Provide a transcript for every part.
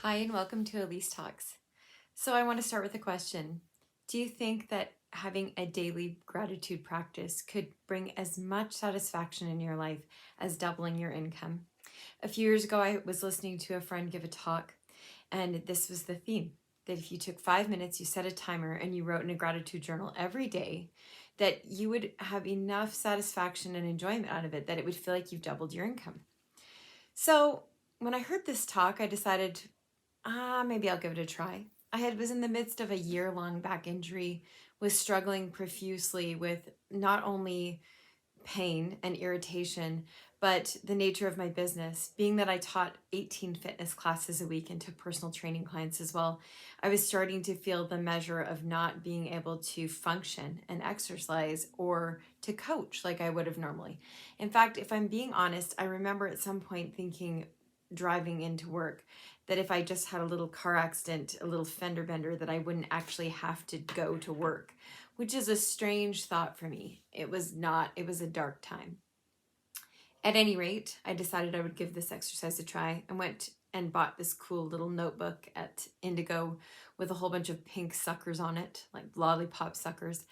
Hi, and welcome to Elise Talks. So, I want to start with a question. Do you think that having a daily gratitude practice could bring as much satisfaction in your life as doubling your income? A few years ago, I was listening to a friend give a talk, and this was the theme that if you took 5 minutes, you set a timer, and you wrote in a gratitude journal every day, that you would have enough satisfaction and enjoyment out of it that it would feel like you've doubled your income. So, when I heard this talk, I decided maybe I'll give it a try. Was in the midst of a year-long back injury, was struggling profusely with not only pain and irritation, but the nature of my business. Being that I taught 18 fitness classes a week and took personal training clients as well, I was starting to feel the measure of not being able to function and exercise or to coach like I would have normally. In fact, if I'm being honest, I remember at some point thinking, driving into work, that if I just had a little car accident, a little fender bender, that I wouldn't actually have to go to work, which is a strange thought for me. It was not, it was a dark time. At any rate, I decided I would give this exercise a try and went and bought this cool little notebook at Indigo with a whole bunch of pink suckers on it, like lollipop suckers,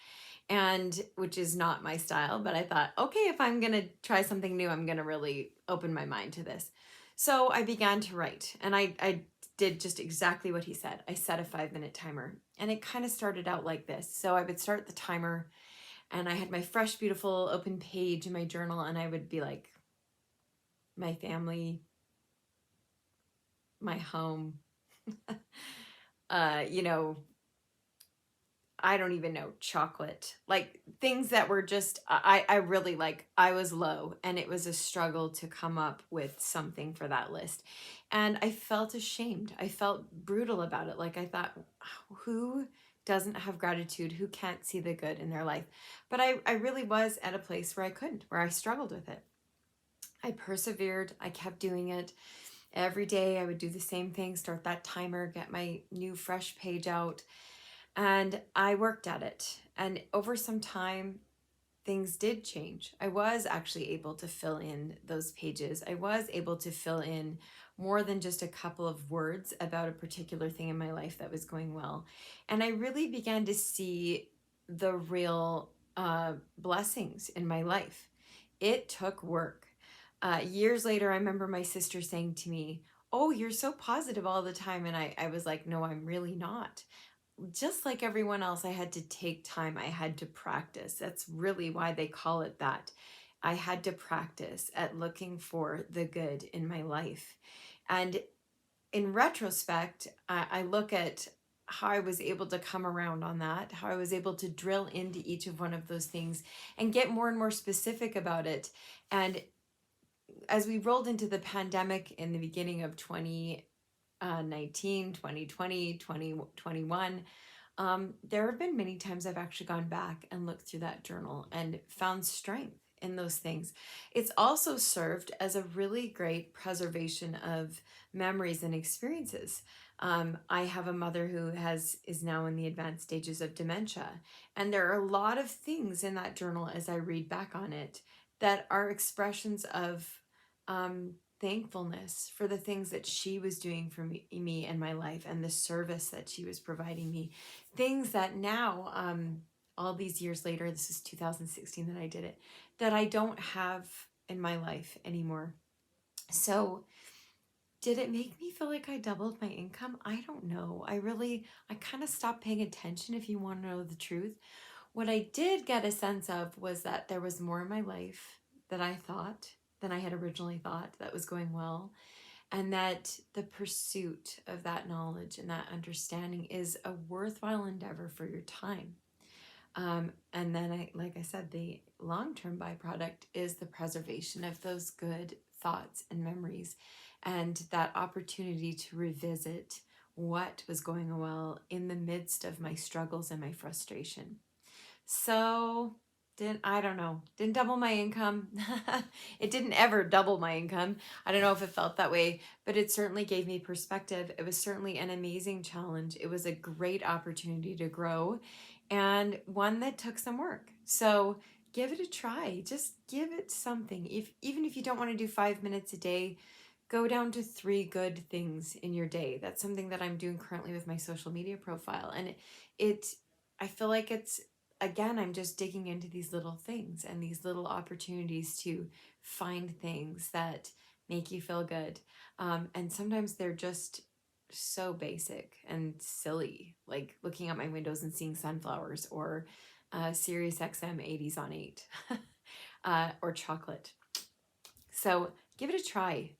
and which is not my style, but I thought, okay, if I'm going to try something new, I'm going to really open my mind to this. So I began to write, and I did just exactly what he said. I set a 5-minute timer, and it kind of started out like this. So I would start the timer, and I had my fresh, beautiful open page in my journal, and I would be like, my family, my home, uh, you know, I don't even know, chocolate, like things that were just, I really like, I was low and it was a struggle to come up with something for that list. And I felt ashamed. I felt brutal about it. Like I thought, who doesn't have gratitude? Who can't see the good in their life? But I really was at a place where I couldn't, where I struggled with it. I persevered. I kept doing it. Every day I would do the same thing, start that timer, get my new fresh page out, and I worked at it. And over some time, things did change. I was actually able to fill in those pages. I was able to fill in more than just a couple of words about a particular thing in my life that was going well. And I really began to see the real blessings in my life. It took work. Years later, I remember my sister saying to me, "Oh, you're so positive all the time." And I was like, "No, I'm really not." Just like everyone else, I had to take time. I had to practice. That's really why they call it that. I had to practice at looking for the good in my life. And in retrospect, I look at how I was able to come around on that, how I was able to drill into each of one of those things and get more and more specific about it. And as we rolled into the pandemic in the beginning of 2019, 2020, 2021, there have been many times I've actually gone back and looked through that journal and found strength in those things. It's also served as a really great preservation of memories and experiences. I have a mother who is now in the advanced stages of dementia, and there are a lot of things in that journal as I read back on it that are expressions of thankfulness for the things that she was doing for me and my life, and the service that she was providing me. Things that now, all these years later, this is 2016 that I did it, that I don't have in my life anymore. So, did it make me feel like I doubled my income? I don't know. I kind of stopped paying attention, if you want to know the truth. What I did get a sense of was that there was more in my life that I thought than I had originally thought that was going well, and that the pursuit of that knowledge and that understanding is a worthwhile endeavor for your time. And then like I said, the long-term byproduct is the preservation of those good thoughts and memories, and that opportunity to revisit what was going well in the midst of my struggles and my frustration. So I don't know, didn't double my income. It didn't ever double my income. I don't know if it felt that way, but it certainly gave me perspective. It was certainly an amazing challenge. It was a great opportunity to grow, and one that took some work. So give it a try. Just give it something. Even if you don't want to do 5 minutes a day, Go down to 3 good things in your day. That's something that I'm doing currently with my social media profile. And it I feel like it's, again, I'm just digging into these little things and these little opportunities to find things that make you feel good. And sometimes they're just so basic and silly, like looking out my windows and seeing sunflowers, or Sirius XM 80s on 8, or chocolate. So give it a try.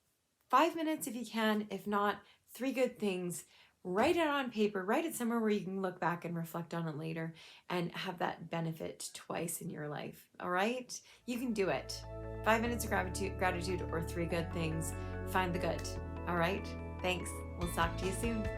5 minutes if you can. If not, 3 good things. Write it on paper. Write it somewhere where you can look back and reflect on it later and have that benefit twice in your life. All right? You can do it. 5 minutes of gratitude, or 3 good things. Find the good. All right? Thanks. We'll talk to you soon.